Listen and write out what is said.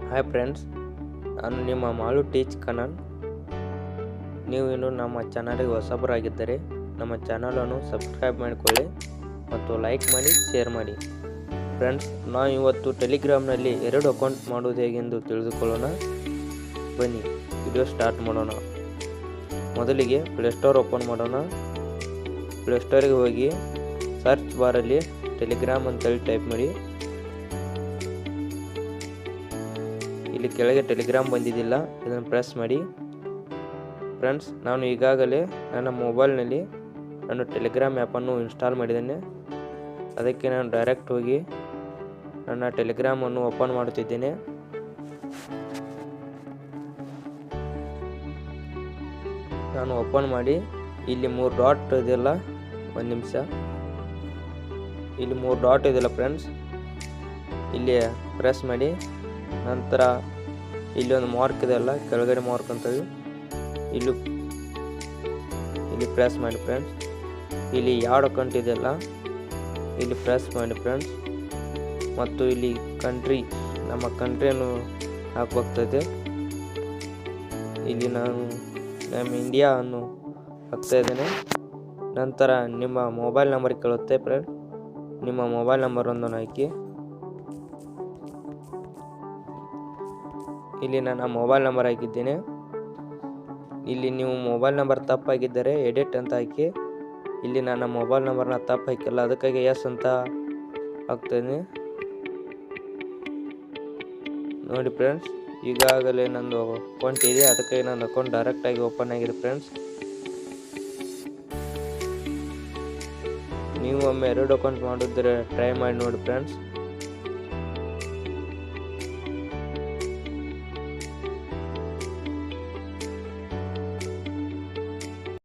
Hi friends, ನಾನು ನಿಮ್ಮ Malu teach Kannada. ನೀವು ಇನ್ನೂ ನಮ್ಮ ಚಾನಲ್ಗೆ ಹೊಸಬರಾಗಿದ್ದರೆ ನಮ್ಮ ಚಾನಲನ್ನು ಸಬ್ಸ್ಕ್ರೈಬ್ ಮಾಡಿಕೊಳ್ಳಿ ಮತ್ತು ಲೈಕ್ ಮಾಡಿ, ಶೇರ್ ಮಾಡಿ. ಫ್ರೆಂಡ್ಸ್, ನಾವು ಇವತ್ತು ಟೆಲಿಗ್ರಾಮ್ನಲ್ಲಿ 2 ಅಕೌಂಟ್ ಮಾಡುವುದು ಹೇಗೆಂದು ತಿಳಿದುಕೊಳ್ಳೋಣ. ಬನ್ನಿ ವಿಡಿಯೋ ಸ್ಟಾರ್ಟ್ ಮಾಡೋಣ. ಮೊದಲಿಗೆ ಪ್ಲೇಸ್ಟೋರ್ ಓಪನ್ ಮಾಡೋಣ. ಪ್ಲೇಸ್ಟೋರಿಗೆ ಹೋಗಿ ಸರ್ಚ್ ಬಾರಲ್ಲಿ ಟೆಲಿಗ್ರಾಮ್ ಅಂತೇಳಿ ಟೈಪ್ ಮಾಡಿ. ಇಲ್ಲಿ ಕೆಳಗೆ ಟೆಲಿಗ್ರಾಮ್ ಬಂದಿದ್ದಿಲ್ಲ, ಇದನ್ನು ಪ್ರೆಸ್ ಮಾಡಿ. ಫ್ರೆಂಡ್ಸ್, ನಾನು ಈಗಾಗಲೇ ನನ್ನ ಮೊಬೈಲ್ನಲ್ಲಿ ನಾನು ಟೆಲಿಗ್ರಾಮ್ ಆ್ಯಪನ್ನು ಇನ್ಸ್ಟಾಲ್ ಮಾಡಿದ್ದೇನೆ. ಅದಕ್ಕೆ ನಾನು ಡೈರೆಕ್ಟ್ ಹೋಗಿ ನನ್ನ ಟೆಲಿಗ್ರಾಮನ್ನು ಓಪನ್ ಮಾಡುತ್ತಿದ್ದೇನೆ. ನಾನು ಓಪನ್ ಮಾಡಿ ಇಲ್ಲಿ 3 ಡಾಟ್ ಇದೆಯಲ್ಲ, ಒಂದು ನಿಮಿಷ, ಇಲ್ಲಿ 3 ಡಾಟ್ ಇದೆಯಲ್ಲ ಫ್ರೆಂಡ್ಸ್, ಇಲ್ಲಿ ಪ್ರೆಸ್ ಮಾಡಿ. ನಂತರ ಇಲ್ಲಿ ಒಂದು ಮಾರ್ಕ್ ಇದೆಯಲ್ಲ, ಕೆಳಗಡೆ ಮಾರ್ಕ್ ಅಂತೇಳಿ ಇಲ್ಲಿ ಪ್ರೆಸ್ ಮಾಡಿ ಫ್ರೆಂಡ್ಸ್. ಇಲ್ಲಿ ಯಾವ್ದು ಅಕೌಂಟ್ ಇದೆಯಲ್ಲ ಇಲ್ಲಿ ಪ್ರೆಸ್ ಮಾಡಿ ಫ್ರೆಂಡ್ಸ್. ಮತ್ತು ಇಲ್ಲಿ ಕಂಟ್ರಿ, ನಮ್ಮ ಕಂಟ್ರಿಯನ್ನು ಹಾಕಬೇಕಾಗ್ತದೆ. ಇಲ್ಲಿ ನಾನು ನಮ್ಮ ಇಂಡಿಯಾ ಅನ್ನು ಹಾಕ್ತಾ ಇದ್ದೇನೆ. ನಂತರ ನಿಮ್ಮ ಮೊಬೈಲ್ ನಂಬರ್ ಕೇಳುತ್ತೆ ಫ್ರೆಂಡ್, ನಿಮ್ಮ ಮೊಬೈಲ್ ನಂಬರ್ ಒಂದನ್ನು ಹಾಕಿ. ಇಲ್ಲಿ ನನ್ನ ಮೊಬೈಲ್ ನಂಬರ್ ಹಾಕಿದ್ದೇನೆ. ಇಲ್ಲಿ ನೀವು ಮೊಬೈಲ್ ನಂಬರ್ ತಪ್ಪಾಗಿದ್ದರೆ ಎಡಿಟ್ ಅಂತ ಹಾಕಿ. ಇಲ್ಲಿ ನನ್ನ ಮೊಬೈಲ್ ನಂಬರ್ನ ತಪ್ಪು ಹಾಕಿಲ್ಲ, ಅದಕ್ಕಾಗಿ ಎಸ್ ಅಂತ ಹಾಕ್ತೇನೆ. ನೋಡಿ ಫ್ರೆಂಡ್ಸ್, ಈಗಾಗಲೇ ನಂದು ಅಕೌಂಟ್ ಇದೆ, ಅದಕ್ಕಾಗಿ ನನ್ನ ಅಕೌಂಟ್ ಡೈರೆಕ್ಟಾಗಿ ಓಪನ್ ಆಗಿದೆ ಫ್ರೆಂಡ್ಸ್. ನೀವು ಒಮ್ಮೆ 2 ಅಕೌಂಟ್ ಮಾಡಿದ್ರೆ ಟ್ರೈ ಮಾಡಿ ನೋಡಿ ಫ್ರೆಂಡ್ಸ್.